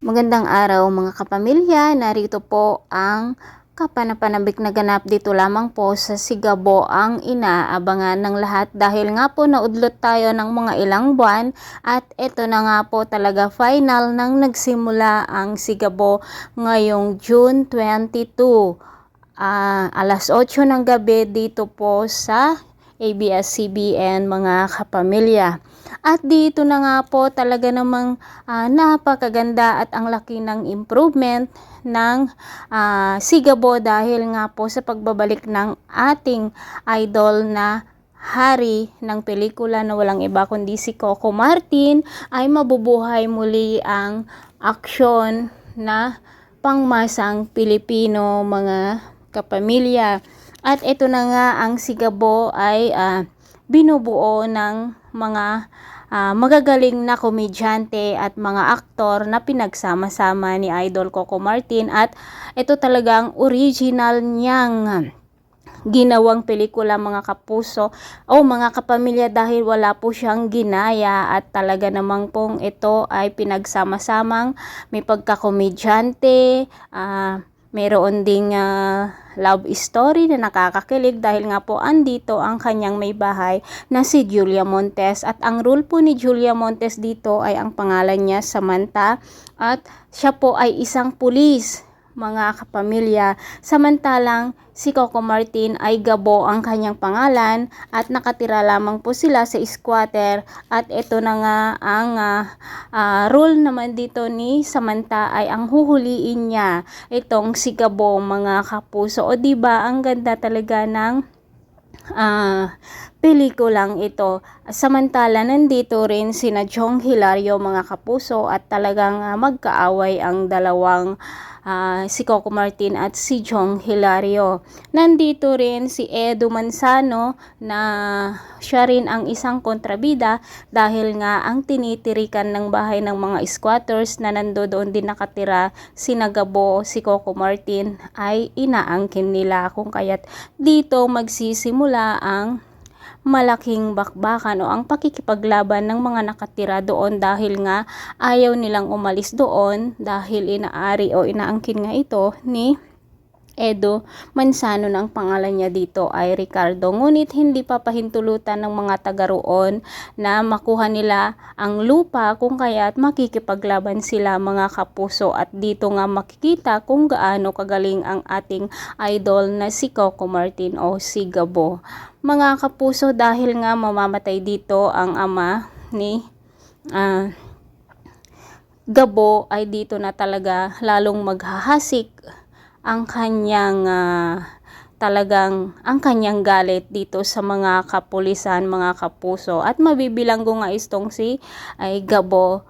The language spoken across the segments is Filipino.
Magandang araw mga kapamilya, narito po ang kapanapanabik na ganap dito lamang po sa Sigabo ang inaabangan ng lahat dahil nga po naudlot tayo ng mga ilang buwan at ito na nga po talaga final nang nagsimula ang Sigabo ngayong June 22. Alas 8 ng gabi dito po sa ABS-CBN mga kapamilya. At dito na nga po talaga namang napakaganda at ang laki ng improvement ng Sigabo dahil nga po sa pagbabalik ng ating idol na hari ng pelikula na walang iba kundi si Coco Martin ay mabubuhay muli ang aksyon na pangmasang Pilipino mga kapamilya. At ito na nga ang Sigabo ay binubuo ng mga magagaling na komedyante at mga aktor na pinagsama-sama ni Idol Coco Martin at ito talagang original niyang ginawang pelikula mga kapuso o mga kapamilya dahil wala po siyang ginaya at talaga namang pong ito ay pinagsama-samang may pagkakomedyante, meron ding love story na nakakakilig dahil nga po andito ang kanyang may bahay na si Julia Montes at ang role po ni Julia Montes dito ay ang pangalan niya Samantha at siya po ay isang pulis mga kapamilya, samantalang si Coco Martin ay Gabo ang kanyang pangalan at nakatira lamang po sila sa squatter at ito na nga ang role naman dito ni Samantha ay ang huhuliin niya itong si Gabo mga kapuso. O diba ang ganda talaga ng pelikulang ito. Samantala nandito rin sina Jong Hilario mga kapuso at talagang magkaaway ang dalawang si Coco Martin at si Jong Hilario. Nandito rin si Edo Manzano na siya rin ang isang kontrabida dahil nga ang tinitirikan ng bahay ng mga squatters na nandoon din nakatira si Gabo, si Coco Martin ay inaangkin nila kung kaya't dito magsisimula ang malaking bakbakan o ang pakikipaglaban ng mga nakatira doon dahil nga ayaw nilang umalis doon dahil inaari o inaangkin nga ito ni Edo Manzano ng pangalan niya dito ay Ricardo. Ngunit hindi papahintulutan ng mga taga roon na makuha nila ang lupa kung kaya't makikipaglaban sila mga kapuso at dito nga makikita kung gaano kagaling ang ating idol na si Coco Martin o si Gabo. Mga kapuso dahil nga mamamatay dito ang ama ni Gabo ay dito na talaga lalong maghahasik ang kanyang ang kanyang galit dito sa mga kapulisan mga kapuso at mabibilang ko nga itong si Gabo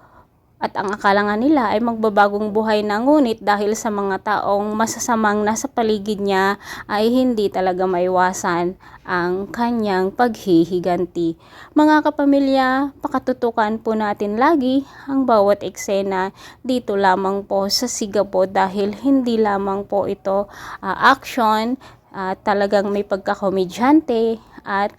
at ang akala nga nila ay magbabagong buhay na ngunit dahil sa mga taong masasamang nasa paligid niya ay hindi talaga maiwasan ang kanyang paghihiganti. Mga kapamilya, pakatutukan po natin lagi ang bawat eksena dito lamang po sa Sigabo dahil hindi lamang po ito action, talagang may pagkakomedyante at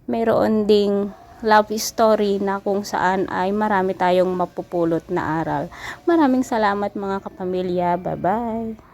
mayroon ding love story na kung saan ay marami tayong mapupulot na aral. Maraming salamat mga kapamilya. Bye-bye.